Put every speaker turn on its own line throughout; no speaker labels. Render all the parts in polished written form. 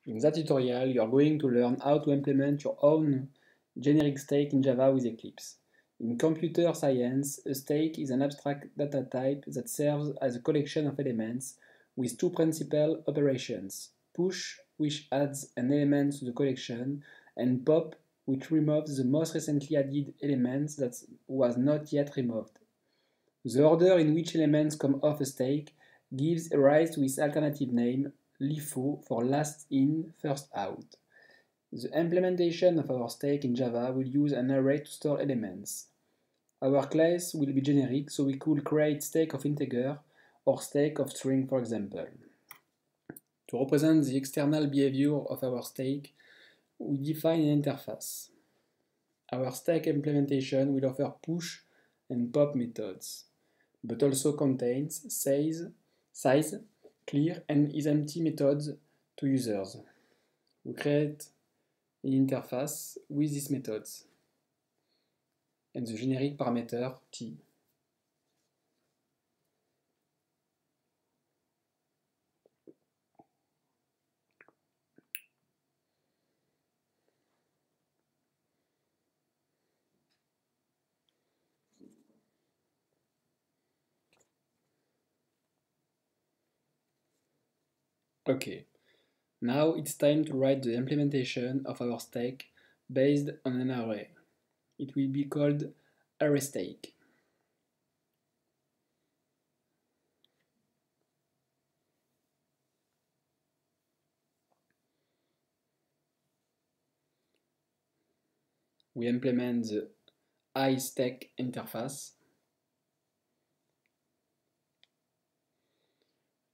In that tutorial, you are going to learn how to implement your own generic stake in Java with Eclipse. In computer science, a stake is an abstract data type that serves as a collection of elements with two principal operations: push, which adds an element to the collection, and pop, which removes the most recently added element that was not yet removed. The order in which elements come off a stake gives rise to its alternative name, LIFO, for last in, first out. The implementation of our stake in Java will use an array to store elements. Our class will be generic, so we could create stake of integer or stake of string, for example. To represent the external behavior of our stake, we define an interface. Our stake implementation will offer push and pop methods, but also contains size, clear, and isEmpty methods to users. We create an interface with these methods and the generic parameter t. Okay, now it's time to write the implementation of our stake based on an array. It will be called ArrayStake. We implement the iStack interface.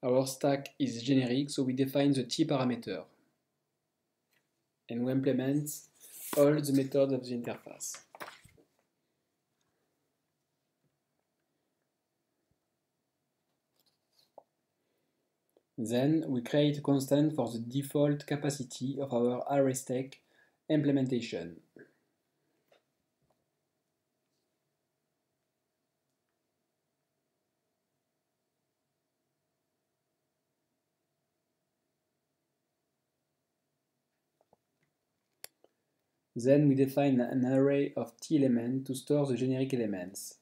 Our stack is generic, so we define the t parameter. And we implement all the methods of the interface. Then we create a constant for the default capacity of our ArrayStake implementation. Then we define an array of t elements to store the generic elements,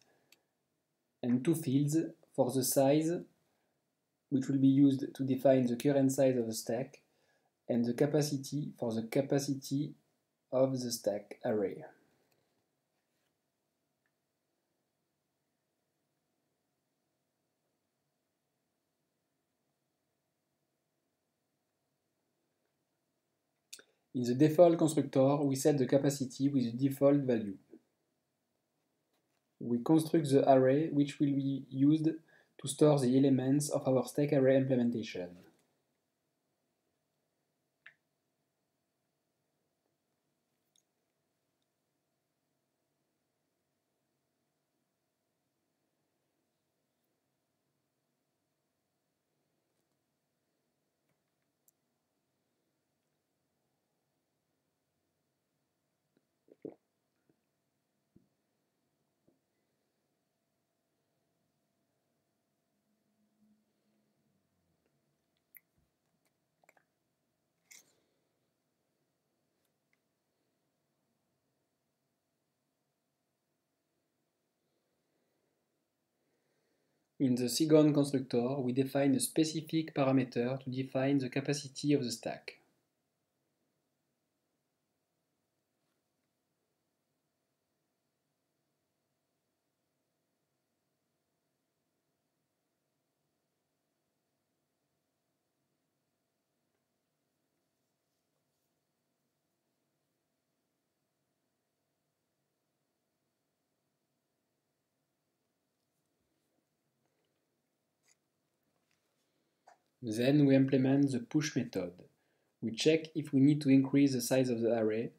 and two fields for the size, which will be used to define the current size of the stack, and the capacity for the capacity of the stack array. In the default constructor, we set the capacity with the default value. We construct the array which will be used to store the elements of our stack array implementation. In the second constructor, we define a specific parameter to define the capacity of the stack. Then we implement the push method. We check if we need to increase the size of the array.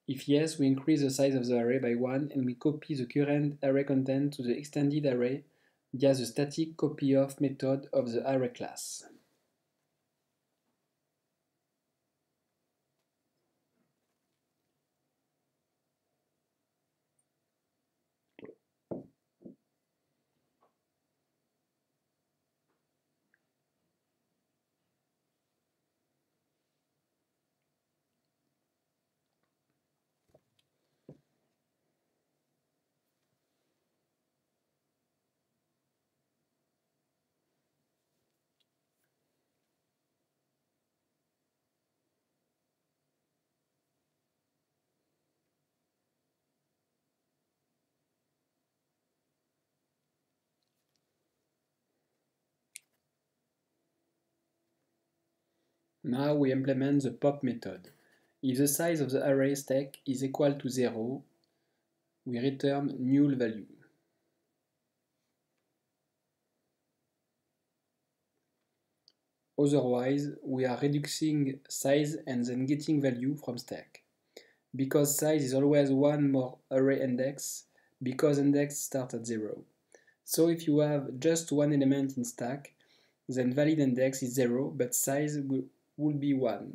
If yes, we increase the size of the array by 1 and we copy the current array content to the extended array via the static copyof method of the array class. Now we implement the pop method. If the size of the array stack is equal to 0, we return null value. Otherwise, we are reducing size and then getting value from stack. Because size is always one more array index, because index starts at 0. So if you have just one element in stack, then valid index is 0, but size will be 1.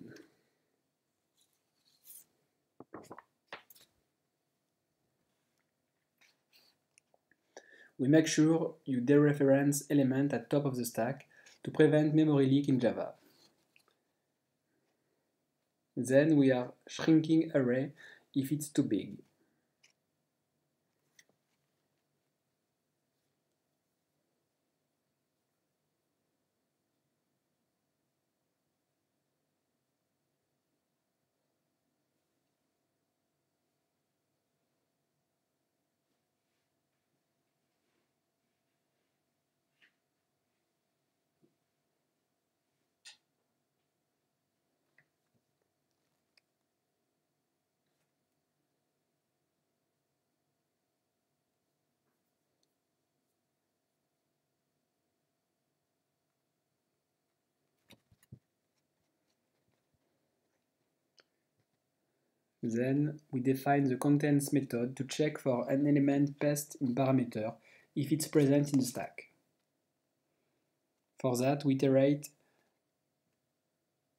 We make sure you dereference element at top of the stack to prevent memory leak in Java. Then we are shrinking array if it's too big. Then we define the contents method to check for an element passed in parameter if it's present in the stack. For that, we iterate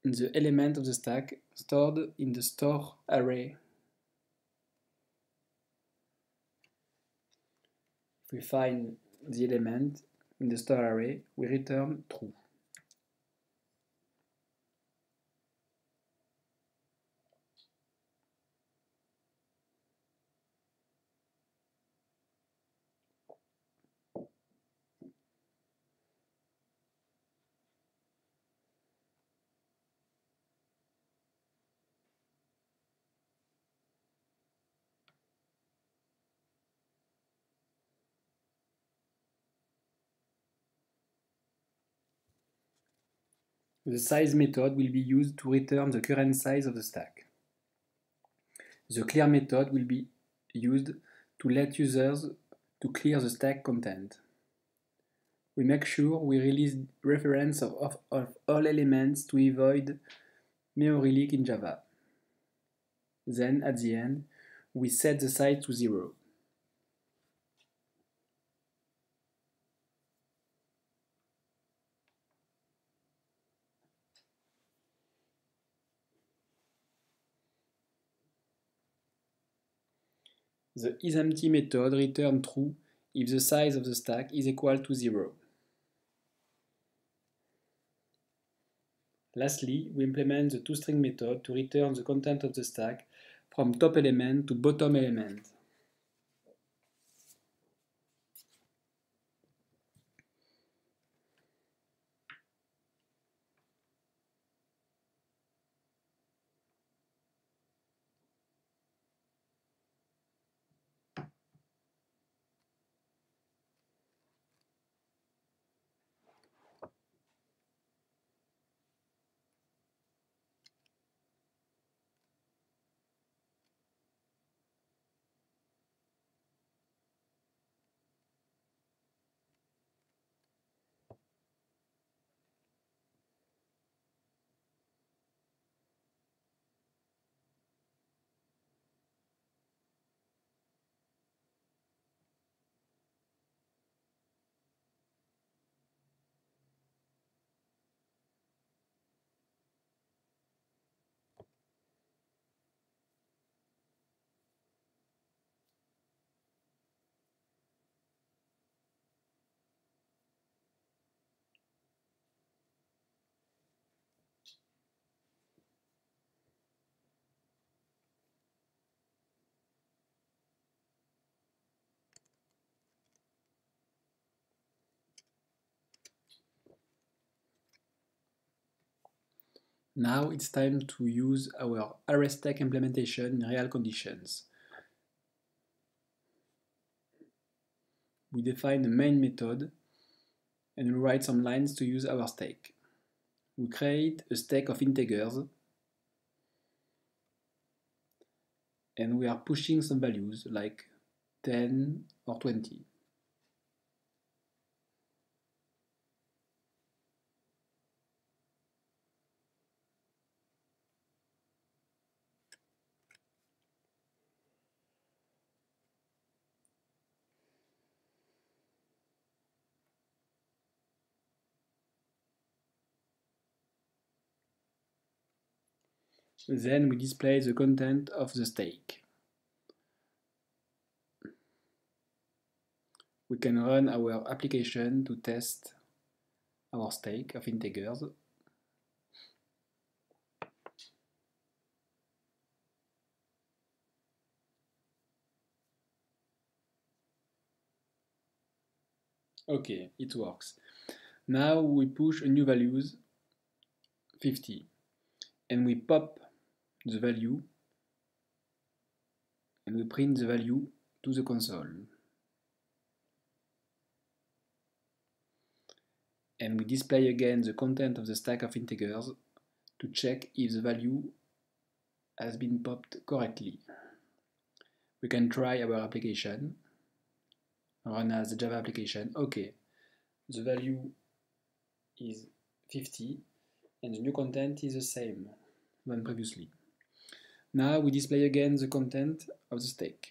in the element of the stack stored in the store array. If we find the element in the store array, we return true. The size method will be used to return the current size of the stack. The clear method will be used to let users to clear the stack content. We make sure we release reference of all elements to avoid memory leak in Java. Then, at the end, we set the size to 0. The isEmpty method returns true if the size of the stack is equal to 0. Lastly, we implement the toString method to return the content of the stack from top element to bottom element. Now it's time to use our ArrayStack implementation in real conditions. We define the main method and we write some lines to use our stack. we create a stack of integers and we are pushing some values like 10 or 20. Then we display the content of the stack. We can run our application to test our stack of integers. Okay, it works. Now we push a new values 50 and we pop the value and we print the value to the console. And we display again the content of the stack of integers to check if the value has been popped correctly. We can try our application, run as a Java application. Okay, the value is 50 and the new content is the same than previously. Now we display again the content of the stack.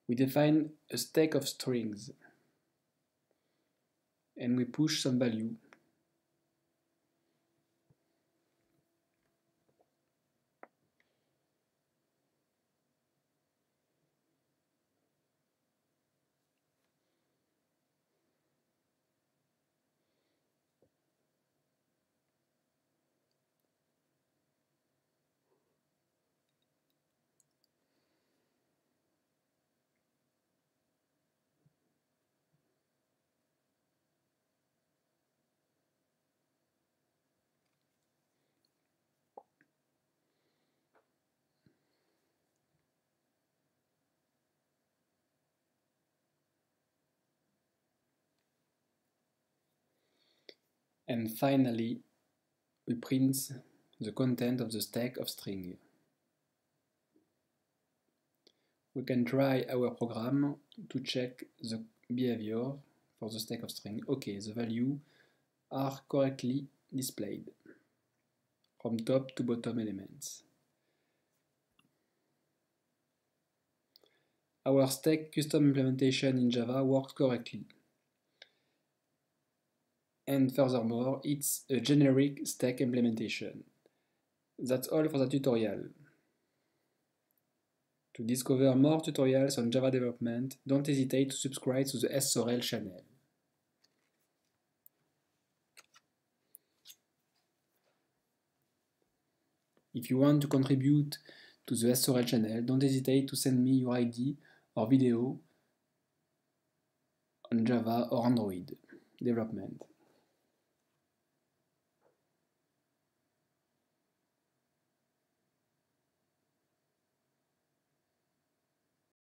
We define a stack of strings and we push some value. And finally, we print the content of the stack of string. We can try our program to check the behavior for the stack of string. Okay, the values are correctly displayed from top to bottom elements. Our stack custom implementation in Java works correctly. And furthermore, it's a generic stack implementation. That's all for the tutorial. To discover more tutorials on Java development, don't hesitate to subscribe to the SSOREL channel. If you want to contribute to the SSOREL channel, don't hesitate to send me your ID or video on Java or Android development.